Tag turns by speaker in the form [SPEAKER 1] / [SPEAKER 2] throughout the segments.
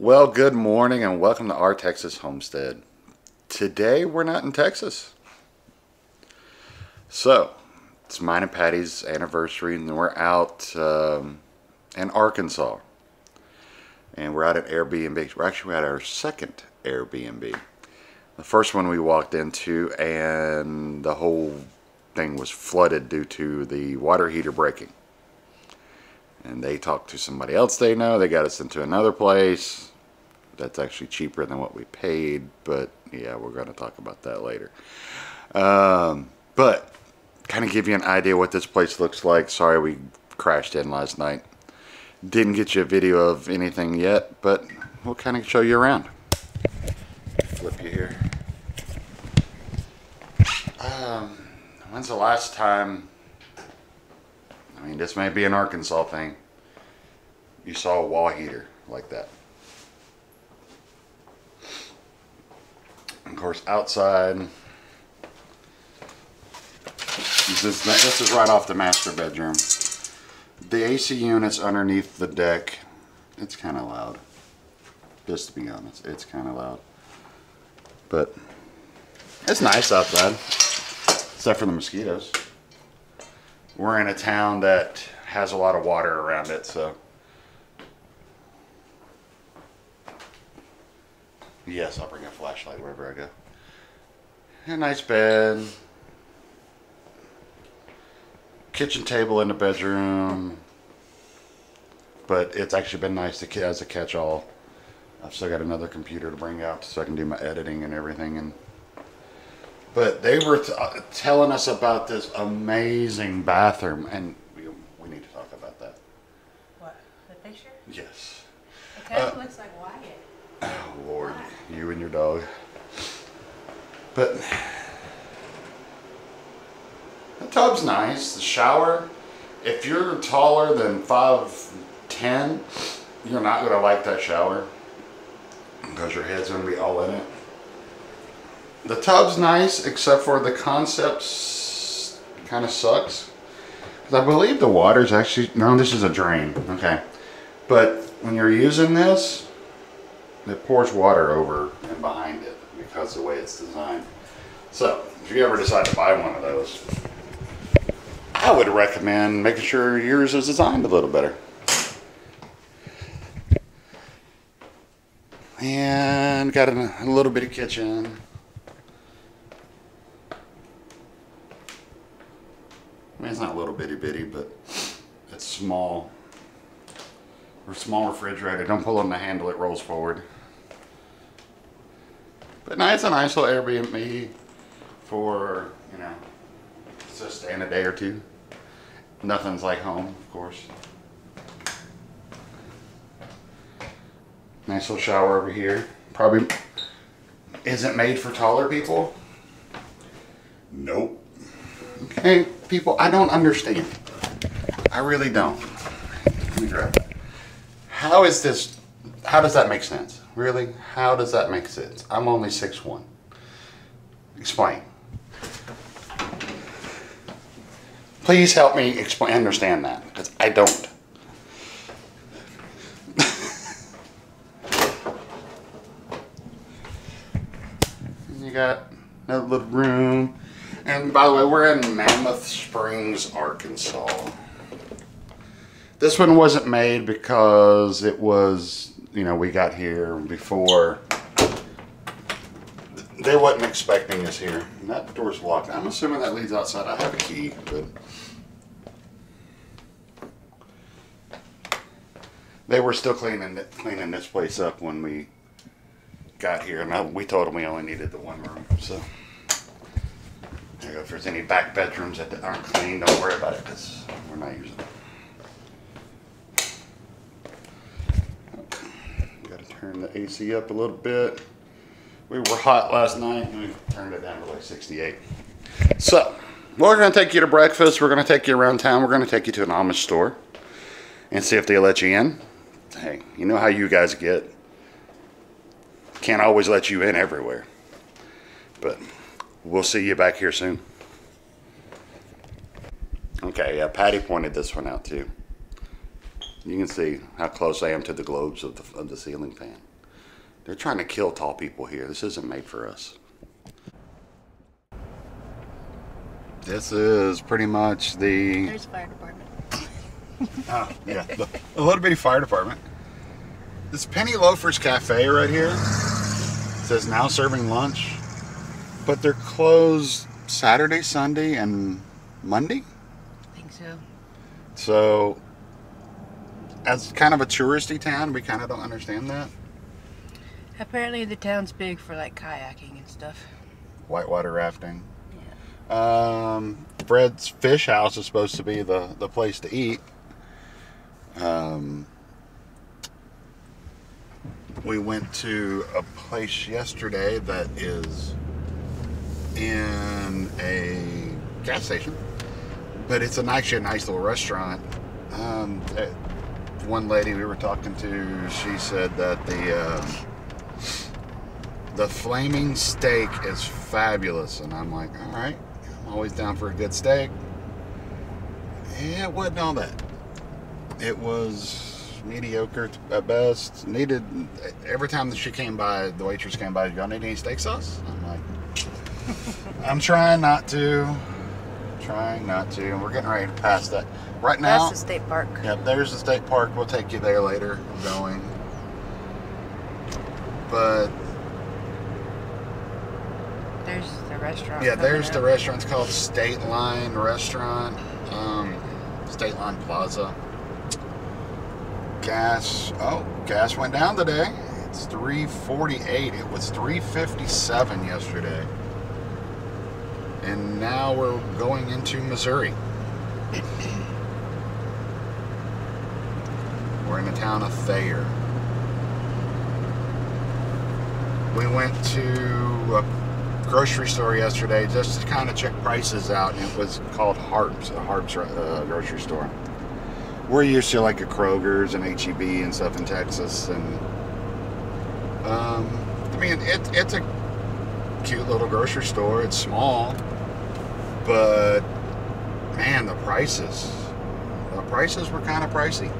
[SPEAKER 1] Well, good morning and welcome to our Texas homestead. Today we're not in Texas. So, it's mine and Patty's anniversary and we're out in Arkansas. And we're out at Airbnb. We're actually at our second Airbnb. The first one we walked into and the whole thing was flooded due to the water heater breaking. And they talked to somebody else they know. They got us into another place that's actually cheaper than what we paid, but yeah, we're going to talk about that later. But kind of give you an idea what this place looks like. Sorry we crashed in last night. Didn't get you a video of anything yet, but we'll kind of show you around. Flip you here. When's the last time, I mean, this may be an Arkansas thing, you saw a wall heater like that? Of course, outside, this is right off the master bedroom. The AC unit's underneath the deck. It's kind of loud. Just to be honest, it's kind of loud. But it's nice outside, except for the mosquitoes. We're in a town that has a lot of water around it, so. Yes, I'll bring a flashlight wherever I go. A nice bed. Kitchen table in the bedroom. But it's actually been nice to as a catch-all. I've still got another computer to bring out so I can do my editing and everything. But they were telling us about this amazing bathroom, and we need to talk about that.
[SPEAKER 2] What? The picture?
[SPEAKER 1] Yes.
[SPEAKER 2] It kind of looks like Wyatt.
[SPEAKER 1] Oh Lord, you and your dog. But the tub's nice. The shower, if you're taller than 5'10", you're not going to like that shower because your head's going to be all in it. The tub's nice, except for the concept kind of sucks. I believe the water's actually, no, this is a drain. Okay. But when you're using this, it pours water over and behind it because of the way it's designed. So, if you ever decide to buy one of those, I would recommend making sure yours is designed a little better. And got a little bitty kitchen. I mean, it's not a little bitty, but it's small. Or small refrigerator. Don't pull on the handle, it rolls forward. But no, it's a nice little Airbnb for, you know, just staying a day or two. Nothing's like home, of course. Nice little shower over here. Probably isn't made for taller people. Nope. Okay, people, I don't understand. I really don't. Let me grab that. How is this, how does that make sense? Really? How does that make sense? I'm only 6'1". Explain. Please help me explain, understand that, because I don't. And you got another little room. And by the way, we're in Mammoth Springs, Arkansas. This one wasn't made because it was, you know, we got here before. They wasn't expecting us here. And that door's locked. I'm assuming that leads outside. I have a key, but they were still cleaning this place up when we got here. And we told them we only needed the one room. So there you go. If there's any back bedrooms that aren't clean, don't worry about it because we're not using them. Turn the AC up a little bit. We were hot last night and we turned it down to like 68. So, we're going to take you to breakfast. We're going to take you around town. We're going to take you to an Amish store and see if they'll let you in. Hey, you know how you guys get. Can't always let you in everywhere. But we'll see you back here soon. Okay, yeah, Patty pointed this one out too. You can see how close I am to the globes of the ceiling fan. They're trying to kill tall people here. This isn't made for us. This is pretty much the...
[SPEAKER 2] There's a fire department.
[SPEAKER 1] Oh, yeah. The little bitty fire department. This Penny Loafers Cafe right here says now serving lunch. But they're closed Saturday, Sunday, and Monday?
[SPEAKER 2] I think so.
[SPEAKER 1] So, as kind of a touristy town, we kind of don't understand that.
[SPEAKER 2] Apparently the town's big for like kayaking and stuff.
[SPEAKER 1] Whitewater rafting.
[SPEAKER 2] Yeah.
[SPEAKER 1] Fred's Fish House is supposed to be the place to eat. We went to a place yesterday that is in a gas station, but it's actually a nice little restaurant. One lady we were talking to, she said that the flaming steak is fabulous, and I'm like, all right, I'm always down for a good steak. It wasn't all that. It was mediocre at best. Needed, every time that she came by, the waitress came by, y'all need any steak sauce? I'm like, I'm trying not to. And we're getting ready to pass that. Right now.
[SPEAKER 2] That's the state park.
[SPEAKER 1] Yep, there's the state park. We'll take you there later. I'm going. But.
[SPEAKER 2] There's the restaurant.
[SPEAKER 1] Yeah, there's the restaurant. It's called State Line Restaurant. State Line Plaza. Gas went down today. It's $3.48. It was $3.57 yesterday. And now we're going into Missouri. We're in the town of Thayer. We went to a grocery store yesterday just to kind of check prices out, and it was called Harps, a Harps grocery store. We're used to like a Kroger's and H-E-B and stuff in Texas, and I mean it's a cute little grocery store. It's small, but man, the prices were kind of pricey.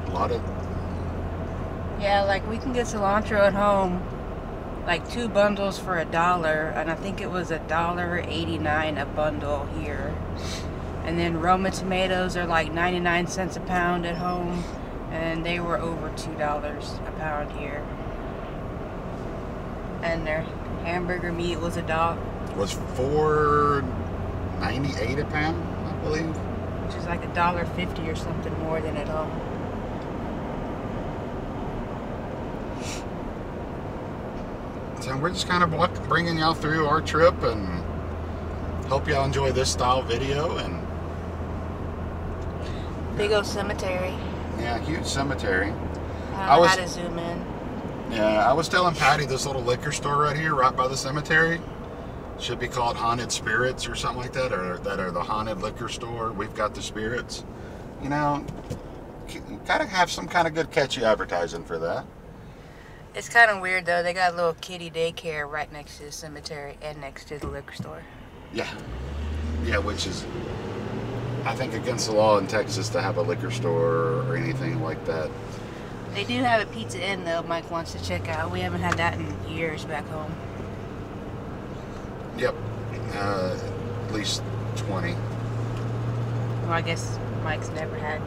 [SPEAKER 1] A lot of
[SPEAKER 2] like we can get cilantro at home, like 2 bundles for $1, and I think it was $1.89 a bundle here. And then Roma tomatoes are like 99 cents a pound at home, and they were over $2 a pound here. And their hamburger meat was
[SPEAKER 1] was $4.98 a pound, I believe.
[SPEAKER 2] which is like $1.50 or something more than at home.
[SPEAKER 1] So we're just kind of bringing y'all through our trip and hope y'all enjoy this style video. And
[SPEAKER 2] Big old cemetery.
[SPEAKER 1] yeah, huge cemetery.
[SPEAKER 2] I don't know how to zoom in.
[SPEAKER 1] Yeah, I was telling Patty this little liquor store right here, right by the cemetery, should be called Haunted Spirits or something like that, or that are the haunted liquor store. We've got the spirits. You know, you gotta have some kind of good catchy advertising for that.
[SPEAKER 2] It's kind of weird though. They got a little kiddie daycare right next to the cemetery and next to the liquor store.
[SPEAKER 1] Yeah, which is, I think, against the law in Texas to have a liquor store or anything like that.
[SPEAKER 2] They do have a Pizza Inn though. Mike wants to check out. We haven't had that in years back home.
[SPEAKER 1] Yep, at least 20.
[SPEAKER 2] Well, I guess Mike's never had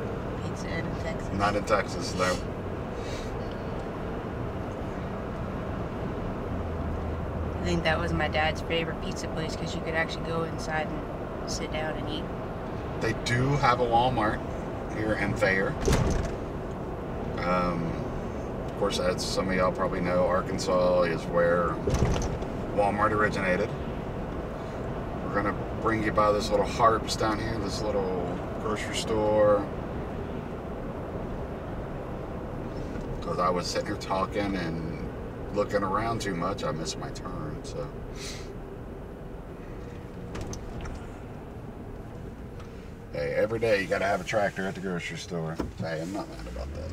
[SPEAKER 2] Pizza Inn in Texas.
[SPEAKER 1] Not in Texas, though.
[SPEAKER 2] I think that was my dad's favorite pizza place because you could actually go inside and sit down and eat.
[SPEAKER 1] They do have a Walmart here in Thayer. Of course, as some of y'all probably know, Arkansas is where Walmart originated. We're going to bring you by this little Harps down here, this little grocery store. Because I was sitting here talking and looking around too much, I missed my turn, so. Hey, every day you gotta have a tractor at the grocery store. So, hey, I'm not mad about that.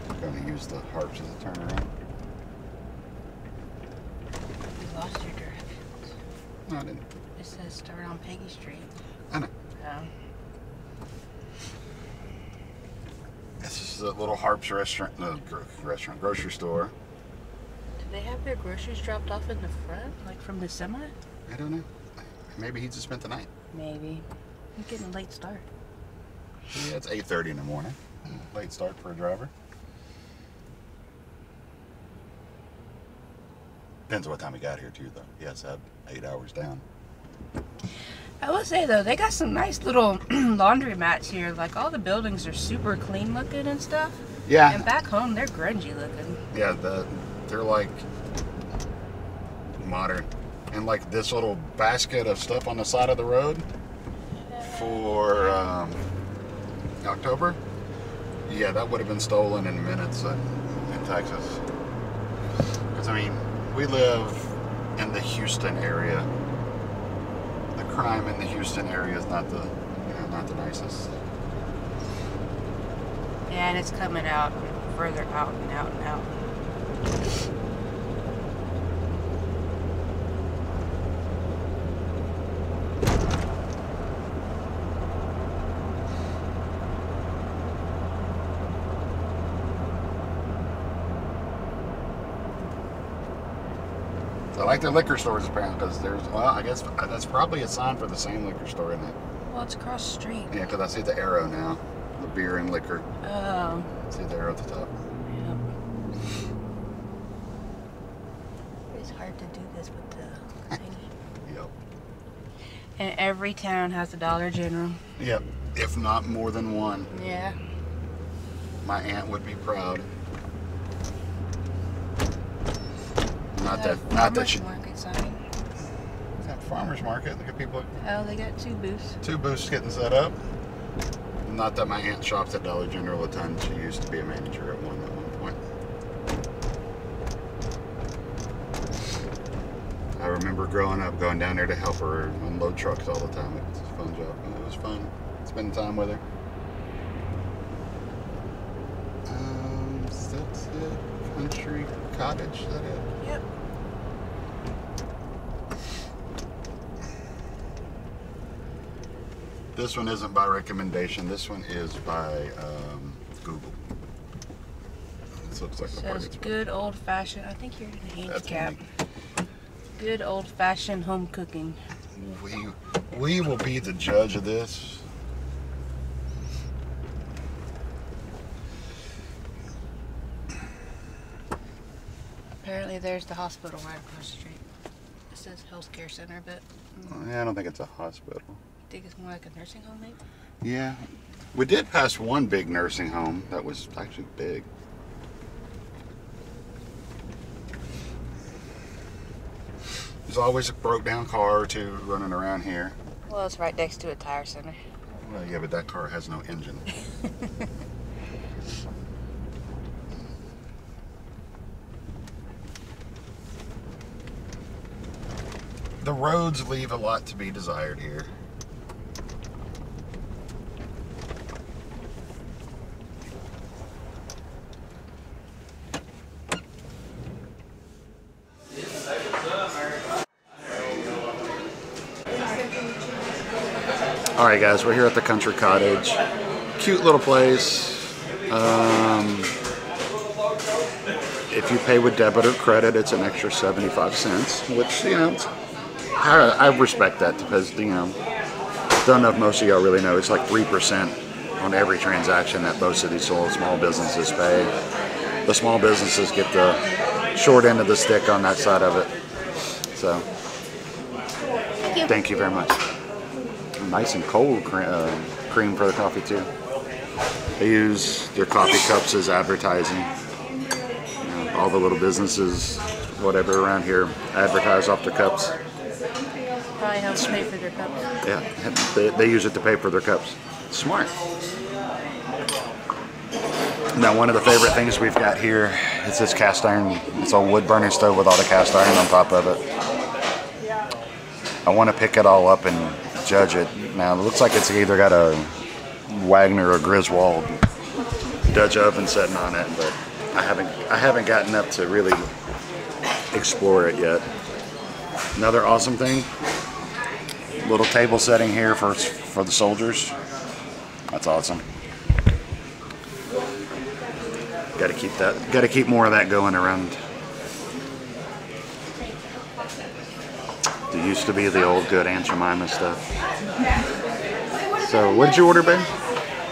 [SPEAKER 1] I'm gonna use the Harps as a turnaround.
[SPEAKER 2] You lost your directions.
[SPEAKER 1] No, I didn't.
[SPEAKER 2] It says start on Peggy Street.
[SPEAKER 1] I know. is a little Harps restaurant, grocery store.
[SPEAKER 2] Do they have their groceries dropped off in the front, like from the semi?
[SPEAKER 1] I don't know. Maybe he just spent the night.
[SPEAKER 2] Maybe. I'm getting a late start.
[SPEAKER 1] Yeah, it's 8:30 in the morning. Late start for a driver. Depends on what time we got here too, though. Yes, I had 8 hours down.
[SPEAKER 2] I will say though, they got some nice little laundry mats here. Like all the buildings are super clean looking and stuff.
[SPEAKER 1] Yeah.
[SPEAKER 2] And back home, they're grungy looking.
[SPEAKER 1] Yeah, they're like modern. And like this little basket of stuff on the side of the road for October. Yeah, that would have been stolen in minutes in Texas. Because I mean, we live in the Houston area. The crime in the Houston area is not the nicest.
[SPEAKER 2] Yeah, and it's coming out further out and out and out.
[SPEAKER 1] I like their liquor stores apparently because there's, well, I guess that's probably a sign for the same liquor store, isn't it?
[SPEAKER 2] Well, it's across the street.
[SPEAKER 1] Yeah, because I see the arrow now. The beer and liquor.
[SPEAKER 2] Oh.
[SPEAKER 1] See the arrow at the top.
[SPEAKER 2] Yep. It's hard to do this with the thing.
[SPEAKER 1] Yep.
[SPEAKER 2] And every town has a Dollar General.
[SPEAKER 1] Yep. If not more than one.
[SPEAKER 2] Yeah.
[SPEAKER 1] My aunt would be proud. Not that she.
[SPEAKER 2] Market sign.
[SPEAKER 1] Yeah, farmers market. Look at people.
[SPEAKER 2] Oh, they got 2 booths.
[SPEAKER 1] 2 booths getting set up. Not that my aunt shops at Dollar General a ton. She used to be a manager at one point. I remember growing up, going down there to help her unload trucks all the time. It was a fun job. It was fun spending time with her. That's it. Country Cottage. Is that it?
[SPEAKER 2] Yep.
[SPEAKER 1] This one isn't by recommendation. This one is by Google. This looks like a
[SPEAKER 2] Says good old fashioned. I think you're in a handicap. Good old fashioned home cooking.
[SPEAKER 1] We will be the judge of this.
[SPEAKER 2] Apparently, there's the hospital right across the street. It says healthcare center, but
[SPEAKER 1] Yeah, I don't think it's a hospital.
[SPEAKER 2] I think it's more like a nursing home, maybe.
[SPEAKER 1] Yeah, we did pass one big nursing home that was actually big. There's always a broke down car or two running around here.
[SPEAKER 2] Well, it's right next to a tire center.
[SPEAKER 1] Well, yeah, but that car has no engine. The roads leave a lot to be desired here. All right, guys, we're here at the Country Cottage. Cute little place. If you pay with debit or credit, it's an extra 75 cents, which, you know, I respect that because, you know, don't know if most of y'all really know, it's like 3% on every transaction that most of these small businesses pay. The small businesses get the short end of the stick on that side of it. So, thank you very much. Nice and cold cream for the coffee too. They use their coffee cups as advertising. You know, all the little businesses, whatever around here, advertise off their cups.
[SPEAKER 2] Probably helps pay for their cups.
[SPEAKER 1] Yeah, they use it to pay for their cups. Smart. Now, one of the favorite things we've got here is this cast iron. It's a wood burning stove with all the cast iron on top of it. I want to pick it all up and judge it. Now, it looks like it's either got a Wagner or Griswold Dutch oven setting on it, but I haven't gotten up to really explore it yet. Another awesome thing, little table setting here for the soldiers. That's awesome. Got to keep more of that going around. It used to be the old good Aunt Jemima stuff. So, what did you order, babe?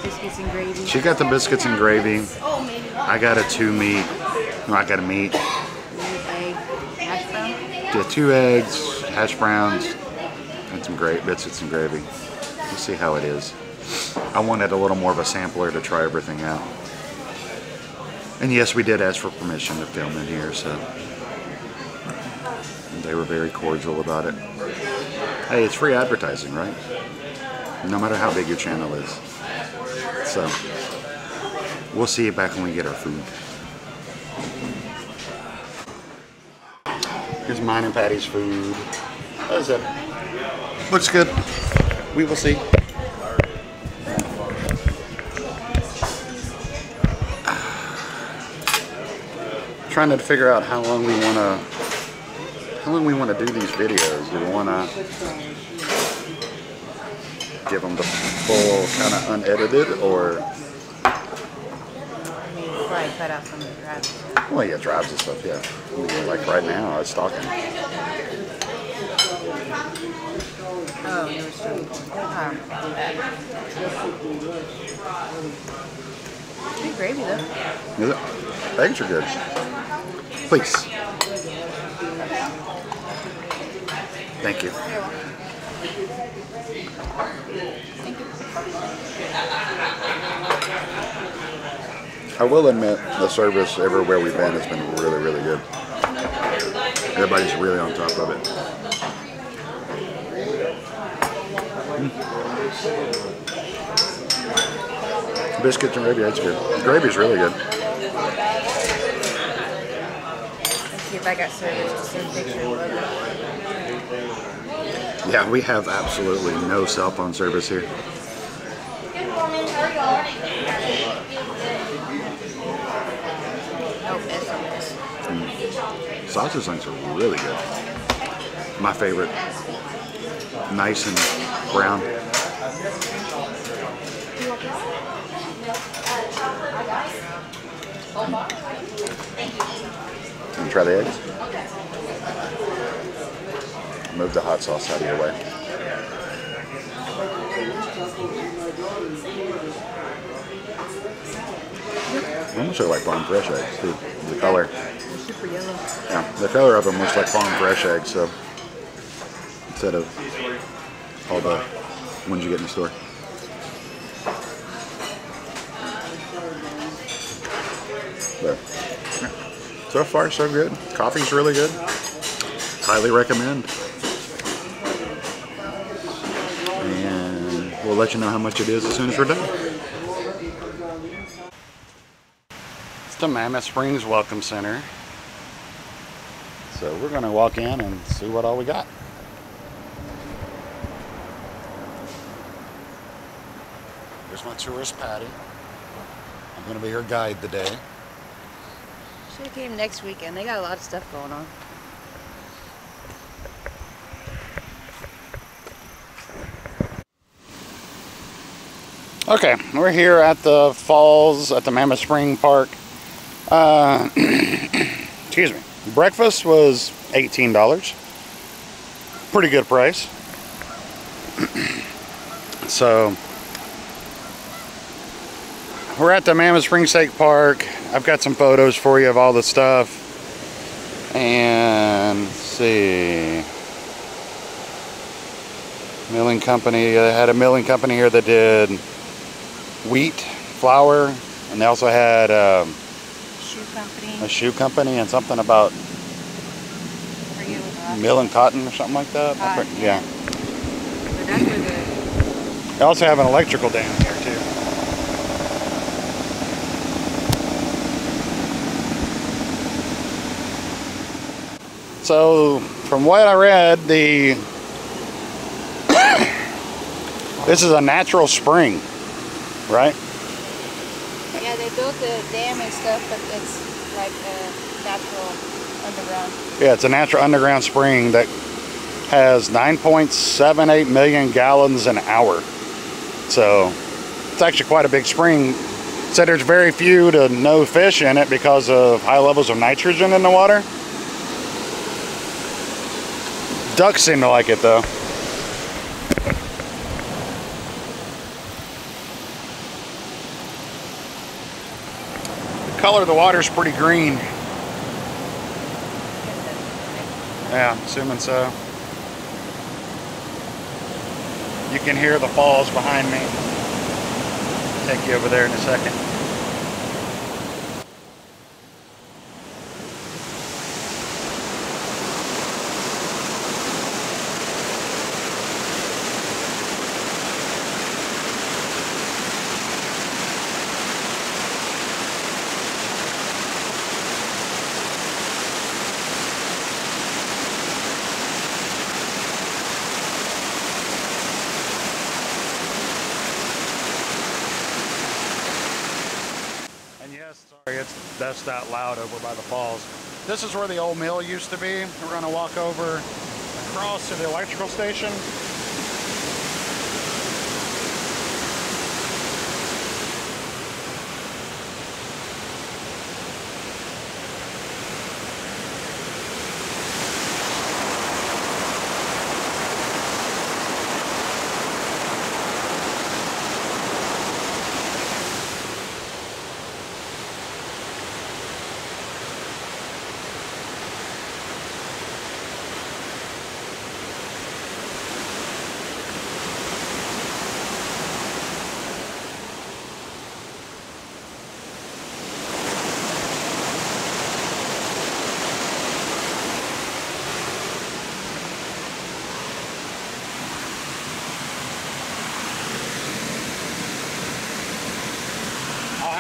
[SPEAKER 2] Biscuits and gravy.
[SPEAKER 1] She got the biscuits and gravy. I got a 2 meat. No, I got a meat.
[SPEAKER 2] Egg, hash brown.
[SPEAKER 1] Yeah, 2 eggs, hash browns, and some great biscuits and gravy. We'll see how it is. I wanted a little more of a sampler to try everything out. And yes, we did ask for permission to film in here, so they were very cordial about it. Hey, it's free advertising, right? No matter how big your channel is. So, we'll see you back when we get our food. Here's mine and Patty's food. How's that? Looks good. We will see. Trying to figure out how long we want to do these videos. Do we want to give them the full kind of unedited, or?
[SPEAKER 2] Probably cut out some of the drives.
[SPEAKER 1] Well, yeah, drives and stuff. Yeah, I mean, like right now, I was talking.
[SPEAKER 2] Oh, you were still. Good gravy though.
[SPEAKER 1] Is it? Eggs are good. Please. Thank you. I will admit the service everywhere we've been has been really, really good. Everybody's really on top of it. Biscuits and gravy, that's good. The gravy's really good.
[SPEAKER 2] Let's see if I got service to send picture of it.
[SPEAKER 1] Yeah, we have absolutely no cell phone service here. Sausage links are really good. My favorite. Nice and brown. Can you try the eggs? Move the hot sauce out of your way. Almost look like farm fresh eggs too. The color.
[SPEAKER 2] Super yellow.
[SPEAKER 1] Yeah, the color of them looks like farm fresh eggs. So instead of all the ones you get in the store. But yeah. So far, so good. Coffee's really good. Highly recommend. And we'll let you know how much it is as soon as we're done. It's the Mammoth Springs Welcome Center. So we're going to walk in and see what all we got. Here's my tourist Patty. I'm going to be her guide today.
[SPEAKER 2] Should have came next weekend. They got a lot of stuff going on.
[SPEAKER 1] Okay, we're here at the falls at the Mammoth Spring Park. Excuse me. Breakfast was $18. Pretty good price. So we're at the Mammoth Spring State Park. I've got some photos for you of all the stuff. And let's see. Milling company. They had a milling company here that did wheat, flour, and they also had a shoe company and something about milling cotton or something like that.
[SPEAKER 2] Cotton,
[SPEAKER 1] yeah.
[SPEAKER 2] But that's where
[SPEAKER 1] They also have an electrical down here too. So from what I read, this is a natural spring, right?
[SPEAKER 2] Yeah, they built the dam and stuff, but it's like a natural underground.
[SPEAKER 1] Yeah, it's a natural underground spring that has 9.78 million gallons an hour. So it's actually quite a big spring. Said there's very few to no fish in it because of high levels of nitrogen in the water. Ducks seem to like it though. The color of the water is pretty green. Yeah, I'm assuming so. You can hear the falls behind me. Take you over there in a second. Sorry, that's that loud over by the falls. This is where the old mill used to be. We're going to walk over across to the electrical station.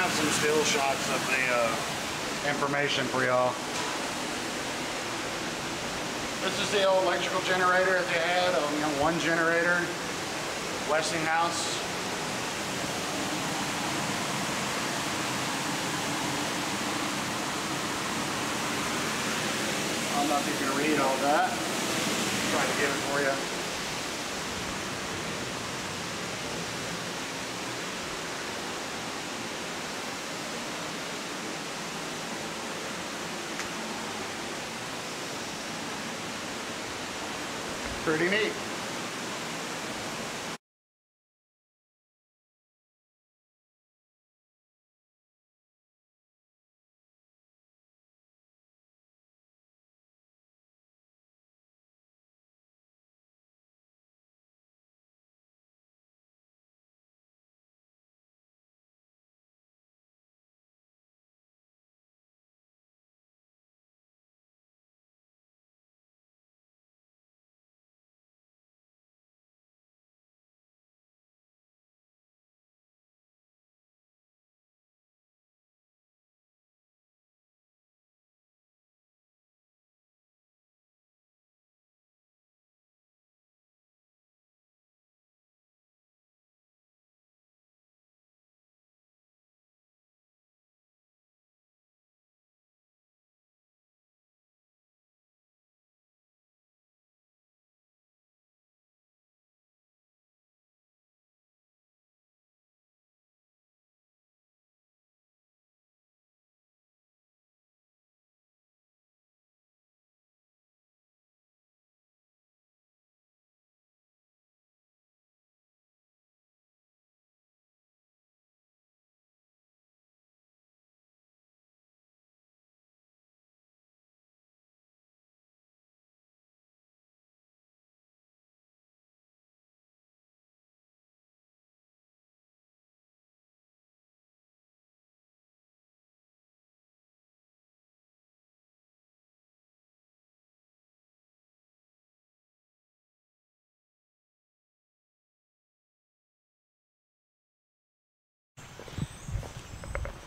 [SPEAKER 1] Some still shots of the information for y'all. This is the old electrical generator that they had, one generator, Westinghouse. I don't know if you can read all that. Try to give it for you. Pretty neat.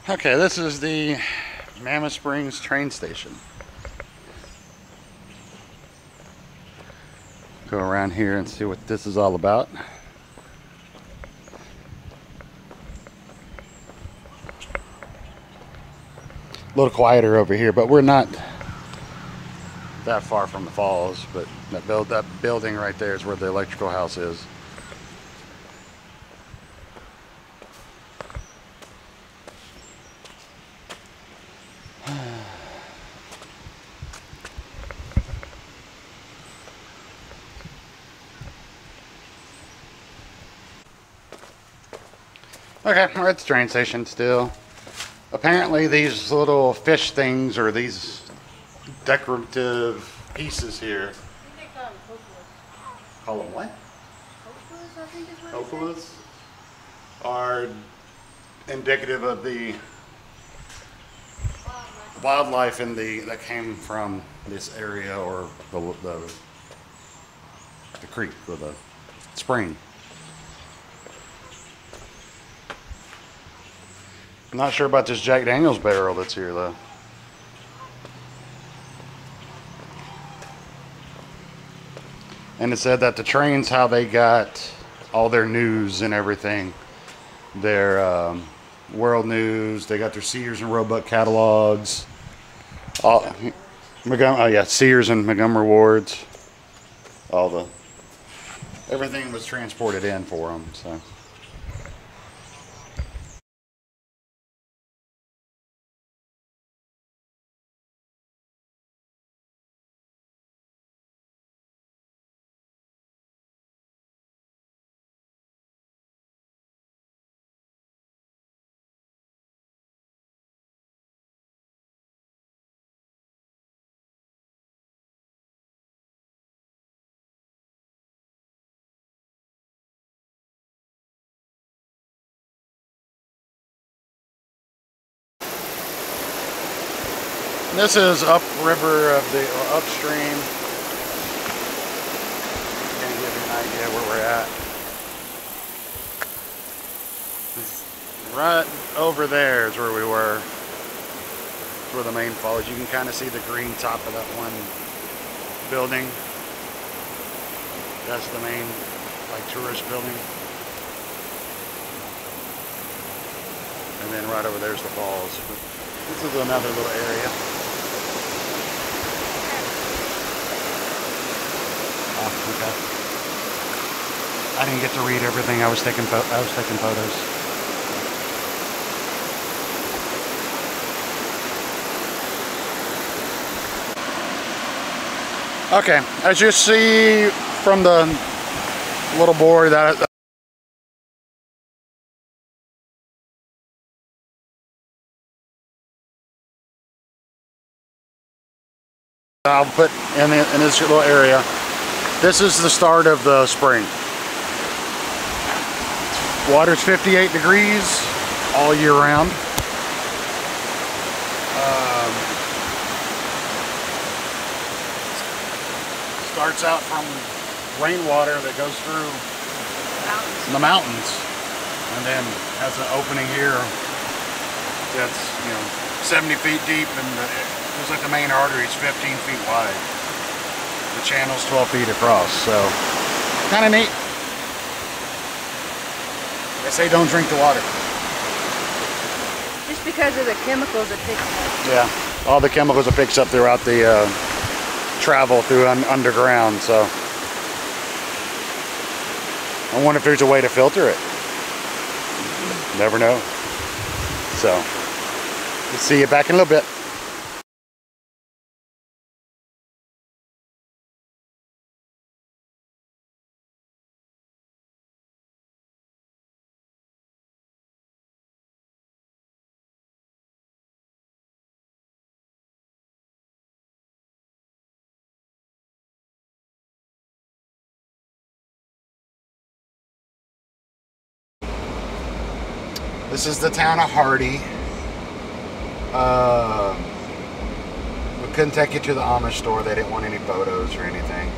[SPEAKER 1] Okay, this is the Mammoth Springs train station. Go around here and see what this is all about. A little quieter over here, but we're not that far from the falls. But that building right there is where the electrical house is. Okay, we're at the train station still. Apparently these little fish things, or these decorative pieces here.
[SPEAKER 2] I think they call them cocoas.
[SPEAKER 1] Call them what?
[SPEAKER 2] Cocoas, I think is what it says.
[SPEAKER 1] Cocoas are indicative of the wildlife in that came from this area, or the creek or the spring. I'm not sure about this Jack Daniels barrel that's here though. And it said that the train's how they got all their news and everything. Their world news, they got their Sears and Roebuck catalogs. Oh yeah, Sears and Montgomery Wards. Everything was transported in for them, so. This is upriver of the upstream. Can't give you an idea where we're at. Right over there is where we were. It's where the main fall is. You can kind of see the green top of that one building. That's the main, like, tourist building. And then right over there's the falls. But this is another little area. Oh, okay. I didn't get to read everything. I was taking photos. Okay, as you see from the little board that I'll put in this little area, this is the start of the spring. Water's 58 degrees all year round. Starts out from rainwater that goes through the mountains, and then has an opening here that's 70 feet deep, and it's like the main artery is 15 feet wide. The channel's 12 feet across, so kind of neat. They say don't drink the water.
[SPEAKER 2] Just because of the chemicals it picks up.
[SPEAKER 1] Yeah, all the chemicals it picks up throughout the travel through underground, so I wonder if there's a way to filter it. Never know. So, we'll see you back in a little bit. This is the town of Hardy. We couldn't take you to the Amish store. They didn't want any photos or anything.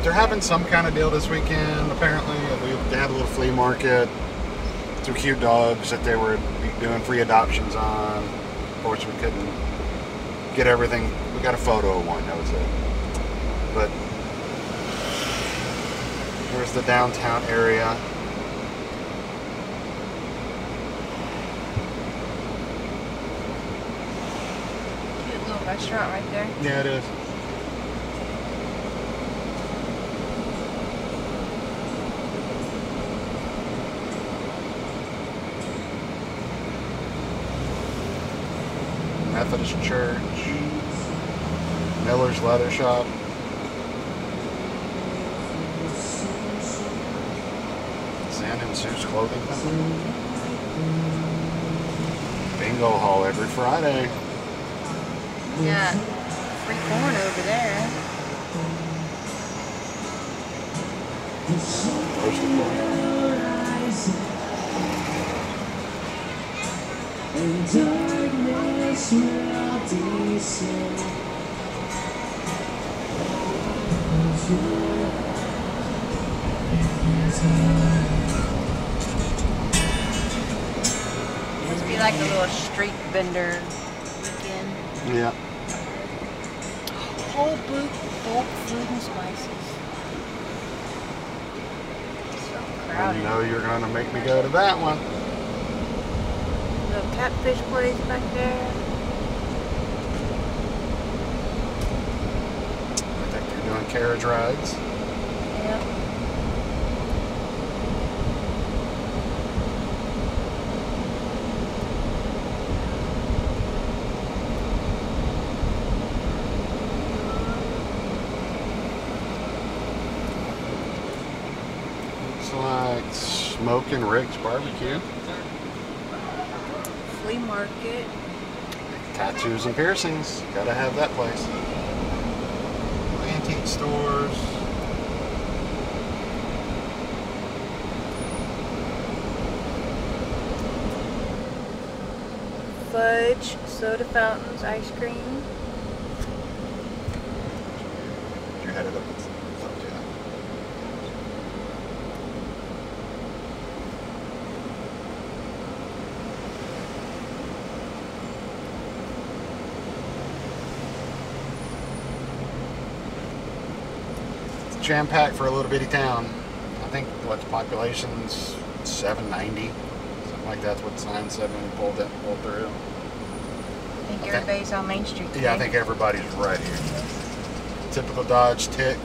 [SPEAKER 1] They're having some kind of deal this weekend, apparently. They had a little flea market. Some cute dogs that they were doing free adoptions on. Of course, we couldn't get everything. We got a photo of one, that was it. But here's the downtown area.
[SPEAKER 2] Restaurant right there.
[SPEAKER 1] Yeah, it is. Methodist Church, Miller's Leather Shop. Zen Sue's Clothing Company. Bingo hall every Friday.
[SPEAKER 2] Yeah, free corn over there.
[SPEAKER 1] Roasted corn.
[SPEAKER 2] Must be like a little street vendor weekend.
[SPEAKER 1] Yeah.
[SPEAKER 2] Whole bulk food and spices. So
[SPEAKER 1] I
[SPEAKER 2] crowded.
[SPEAKER 1] know you're going to make me go to that one.
[SPEAKER 2] Little catfish place back there.
[SPEAKER 1] I think they're doing carriage rides.
[SPEAKER 2] Yep.
[SPEAKER 1] Looks like Smoking Rick's Barbecue.
[SPEAKER 2] Flea market.
[SPEAKER 1] Tattoos and piercings. Gotta have that place. Antique stores.
[SPEAKER 2] Fudge, soda fountains, ice cream.
[SPEAKER 1] You had it up. Jam-packed for a little bitty town. I think what's population's 790, something like that's what the sign said when we pulled through.
[SPEAKER 2] I think everybody's on Main Street today.
[SPEAKER 1] Yeah, I think everybody's right here. Typical Dodge tick.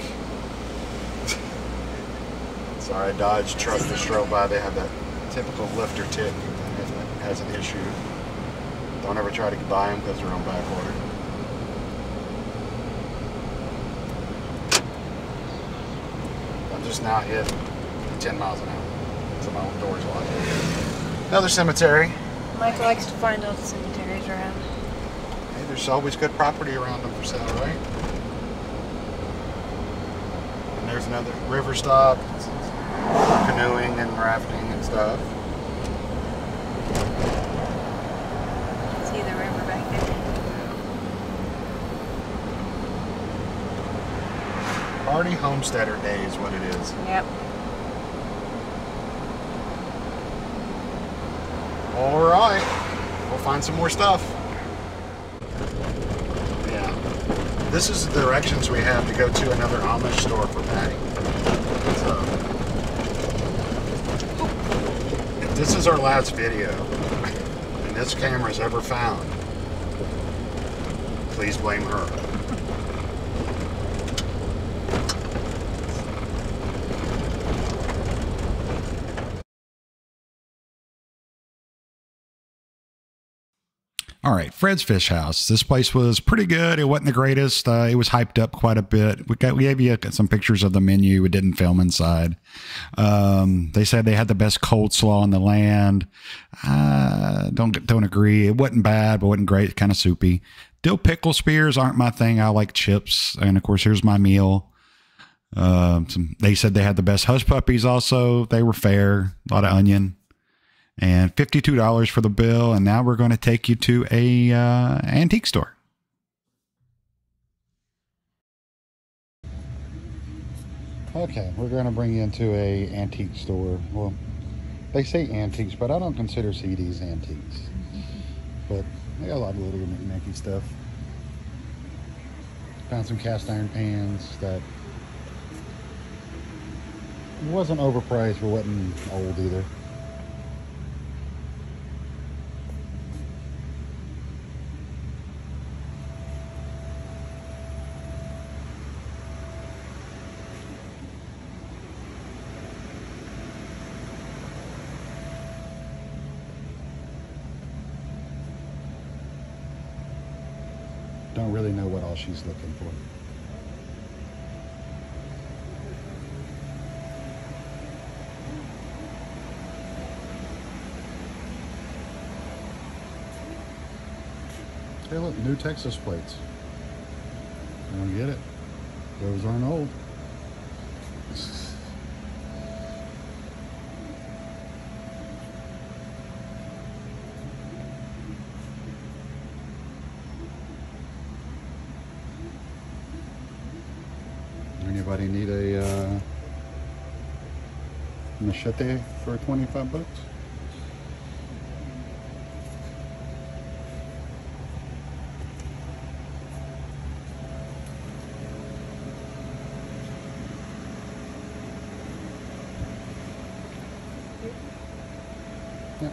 [SPEAKER 1] Sorry, Dodge truck just drove by. They have that typical lifter tick that has an issue. Don't ever try to buy them because they're on back order. Just now hit 10 miles an hour. So my door's locked. Another cemetery.
[SPEAKER 2] Mike likes to find all the cemeteries around.
[SPEAKER 1] Hey, there's always good property around them for sale, right? And there's another river stop. Canoeing and rafting and stuff.
[SPEAKER 2] See the river back there.
[SPEAKER 1] Party Homesteader Day is what it is.
[SPEAKER 2] Yep.
[SPEAKER 1] Alright. We'll find some more stuff. Yeah. This is the directions we have to go to another Amish store for Patty. So, if this is our last video, and this camera's ever found, please blame her.
[SPEAKER 3] All right, Fred's Fish House. This place was pretty good. It wasn't the greatest. It was hyped up quite a bit. We gave you some pictures of the menu. We didn't film inside. They said they had the best cold slaw in the land. Don't agree. It wasn't bad, but wasn't great. Kind of soupy. Dill pickle spears aren't my thing. I like chips. And of course, here's my meal. They said they had the best hush puppies. Also, they were fair. A lot of onion. And $52 for the bill. And now we're going to take you to a antique store.
[SPEAKER 1] Okay, we're going to bring you into a antique store. Well, they say antiques, but I don't consider CDs antiques. But they got a lot of little knick-knacky stuff. Found some cast iron pans that wasn't overpriced, but wasn't old either. Don't really know what all she's looking for.
[SPEAKER 3] feel it. New Texas plates. I don't get it. Those aren't old. Anybody need a machete for 25 bucks? Yeah.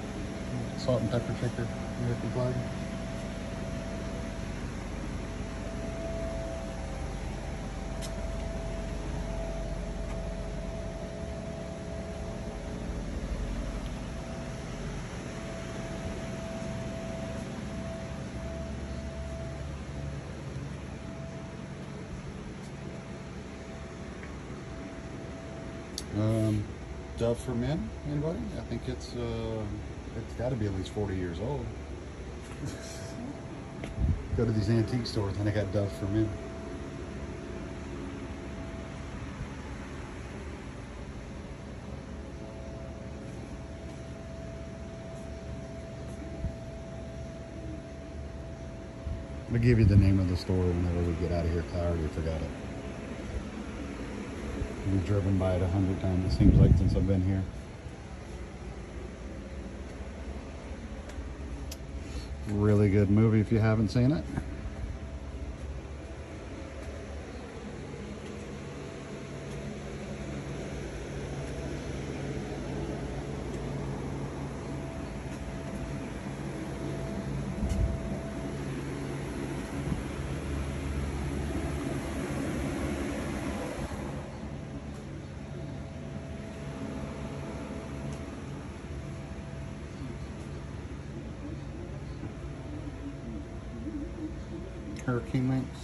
[SPEAKER 3] Salt and pepper shaker, American flag. Dove for men, anybody? I think it's got to be at least 40 years old. Go to these antique stores and they got Dove for men. I'll give you the name of the store whenever we get out of here, because I already forgot it. We've driven by it 100 times, it seems like, since I've been here. Really good movie if you haven't seen it. Hurricane links.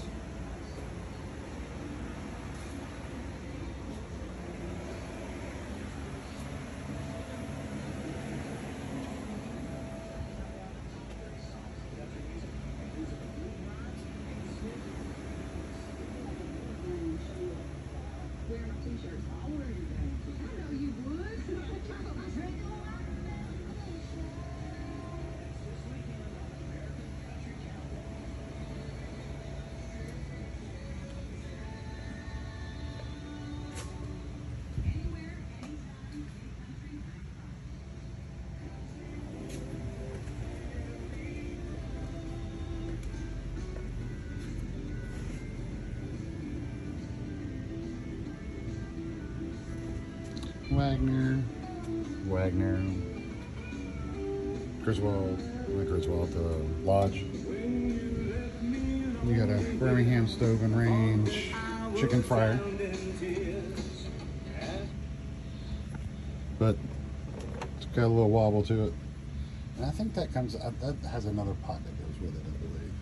[SPEAKER 3] Wagner, Griswold, not Griswold, Lodge. You got a Birmingham stove and range chicken fryer, but it's got a little wobble to it. And I think that comes, that has another pot that goes with it, I believe.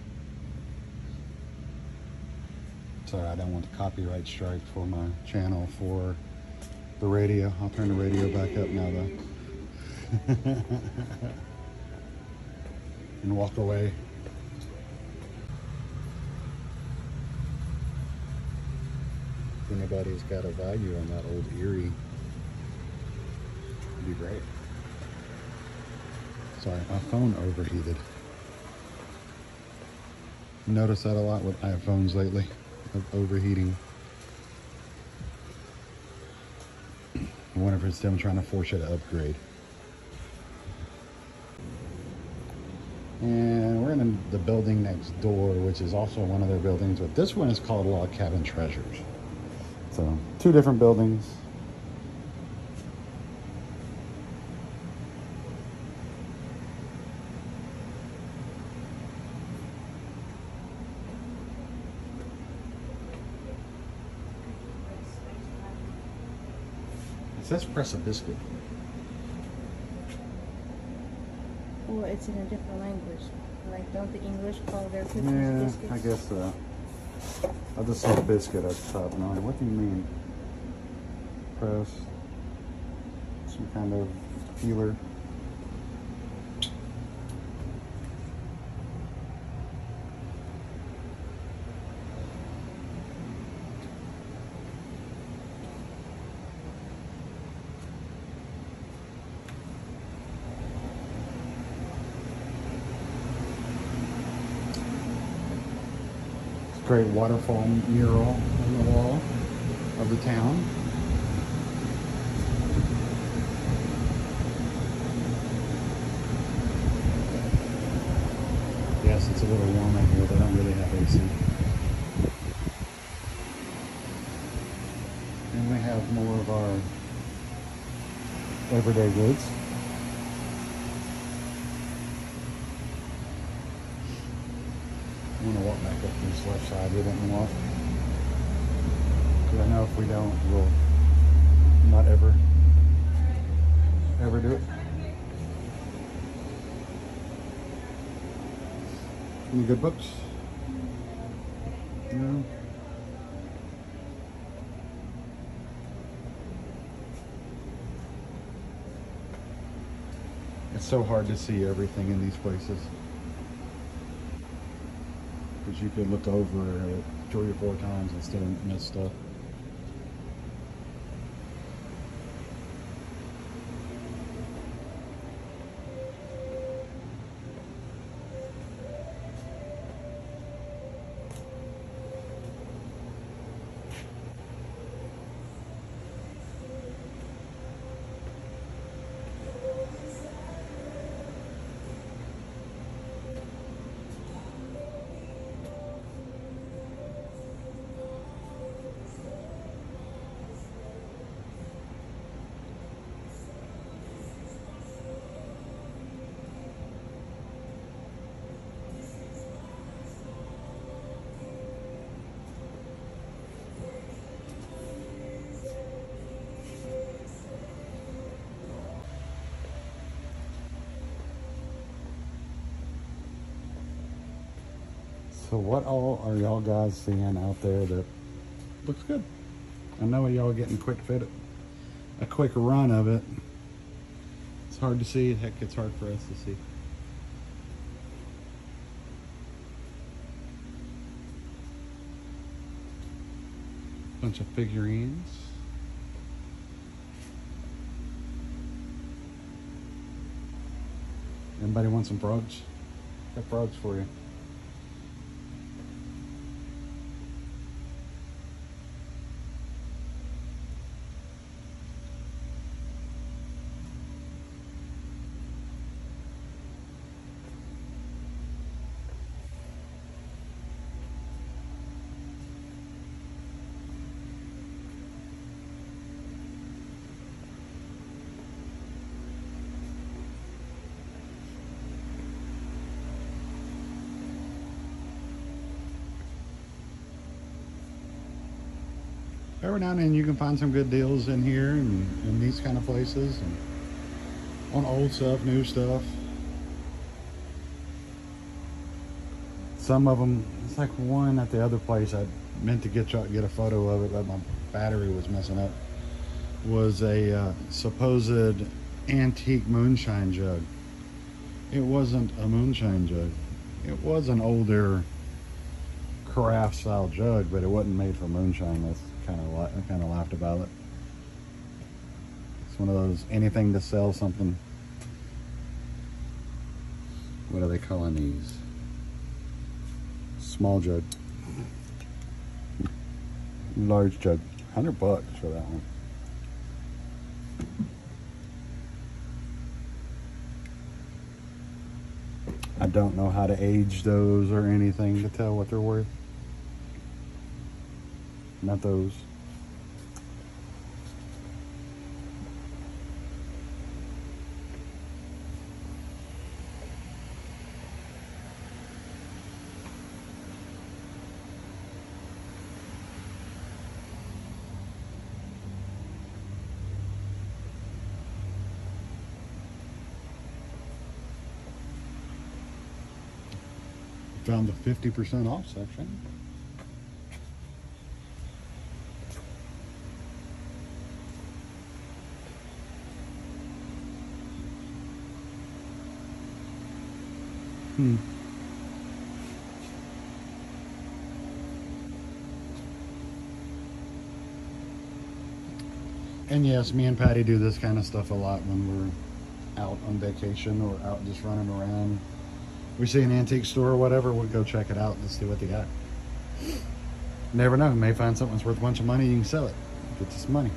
[SPEAKER 3] Sorry, I don't want the copyright strike for my channel for the radio. I'll turn the radio back up now though. And walk away. If anybody's got a value on that old Erie, it'd be great. Sorry, my phone overheated. Notice that a lot with iPhones lately, of overheating. I wonder if it's them trying to force you to upgrade. And we're in the building next door, which is also one of their buildings, but this one is called Log Cabin Treasures. So, two different buildings. It says press a biscuit.
[SPEAKER 2] Well, it's in a different language. Like, don't the English call their cookies
[SPEAKER 3] Yeah,
[SPEAKER 2] biscuits?
[SPEAKER 3] I guess so. I just saw biscuit at the top. And I'm like, what do you mean? Press. Some kind of peeler. Great waterfall mural on the wall of the town. Yes, it's a little warm in here. They don't really have AC. And we have more of our everyday goods. I'm going to walk back up this left side with it and walk. Because I know if we don't, we'll not ever do it. Any good books? No. It's so hard to see everything in these places. Because you could look over it 3 or 4 times and still miss stuff. So what all are y'all guys seeing out there that looks good? I know y'all getting a quick run of it. It's hard to see. Heck, it's hard for us to see. Bunch of figurines. Anybody want some frogs? Got frogs for you. Every now and then you can find some good deals in here and in these kind of places, and on old stuff, new stuff. Some of them, it's like one at the other place I meant to get a photo of it, but my battery was messing up. Was a supposed antique moonshine jug. It wasn't a moonshine jug. It was an older carafe style jug, but it wasn't made for moonshine. That's I kind of laughed about it. It's one of those anything to sell something. What are they calling these? Small jug. Large jug. $100 for that one. I don't know how to age those or anything to tell what they're worth. Not those. Found the 50% off section. And yes, me and Patty do this kind of stuff a lot when we're out on vacation or out just running around. We see an antique store or whatever, we'll go check it out and see what they got. Never know. You may find something that's worth a bunch of money. You can sell it. Get you some money.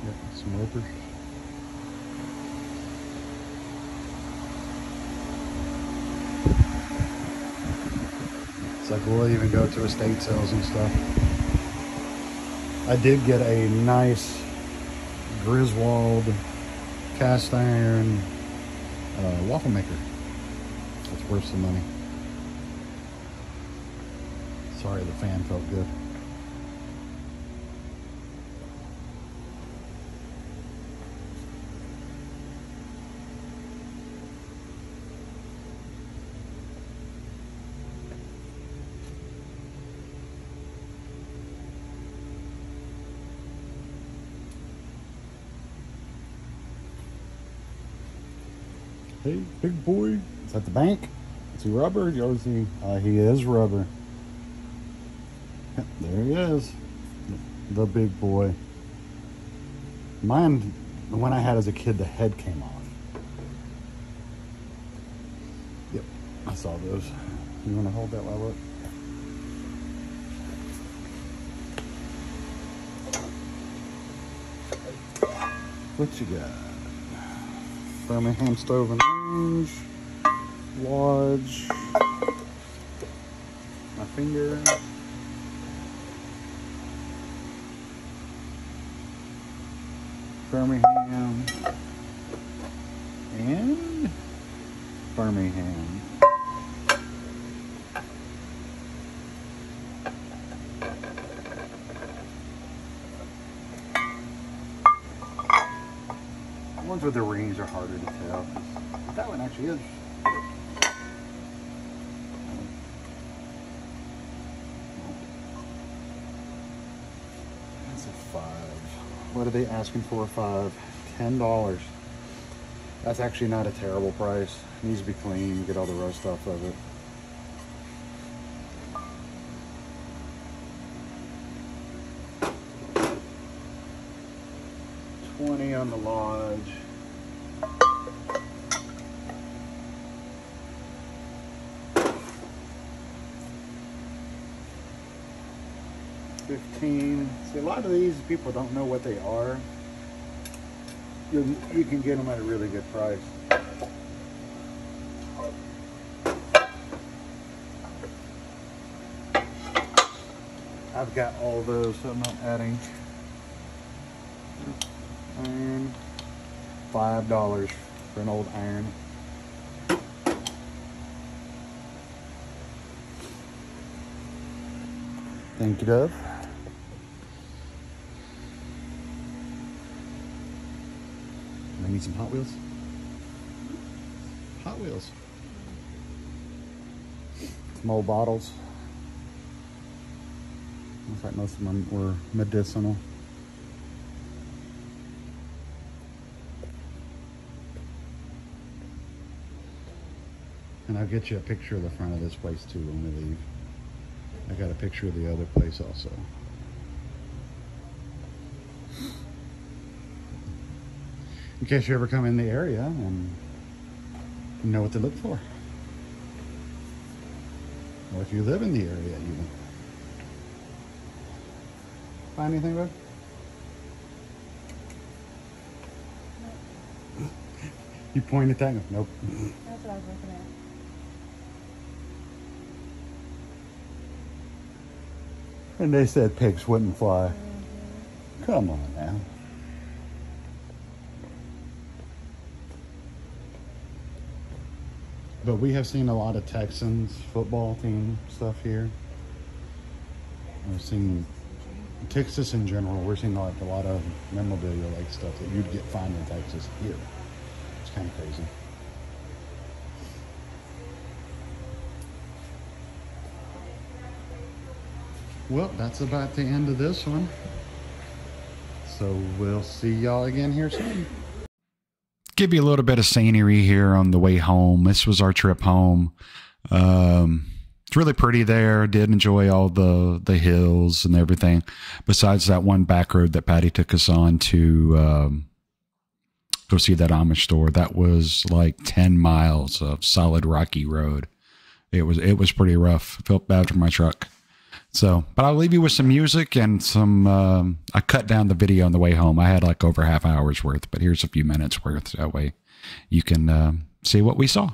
[SPEAKER 3] Yep, some rippers. It's like we'll even go to estate sales and stuff. I did get a nice Griswold cast iron waffle maker. That's worth some money. Sorry, the fan felt good. Hey, big boy. Is that the bank? Is he rubber? You always see, he is rubber. Yep, there he is. The big boy. Mine, the one I had as a kid, the head came off. Yep, I saw those. You want to hold that while I look? What you got? Birmingham stove and range, Lodge, my finger, Birmingham, and Birmingham. The ones with the rings are harder to tell. That one actually is. That's a 5. What are they asking for? 5. $10. That's actually not a terrible price. It needs to be clean, get all the rust off of it. $20 on the Lodge. $15. See, a lot of these people don't know what they are. You can get them at a really good price. I've got all those, so I'm not adding. Iron, $5 for an old iron. Thank you, Dove. I need some Hot Wheels. Hot Wheels. Some old bottles. Looks like most of them were medicinal. And I'll get you a picture of the front of this place too when we leave. I got a picture of the other place also. In case you ever come in the area and you know what to look for. Or if you live in the area even. Find anything, bud? Nope. You point at that and go, nope.
[SPEAKER 2] That's what I was looking at.
[SPEAKER 3] And they said pigs wouldn't fly. Come on now. But we have seen a lot of Texans football team stuff here. We've seen Texas in general. We're seeing like a lot of memorabilia like stuff that you'd find in Texas here. It's kind of crazy. Well, that's about the end of this one. So we'll see y'all again here soon. Give you a little bit of scenery here on the way home. This was our trip home. It's really pretty there. Did enjoy all the hills and everything. Besides that one back road that Patty took us on to go see that Amish store. That was like 10 miles of solid rocky road. It was pretty rough. I felt bad for my truck. So, but I'll leave you with some music and some, I cut down the video on the way home. I had like over half hour's worth, but here's a few minutes worth. That way you can see what we saw.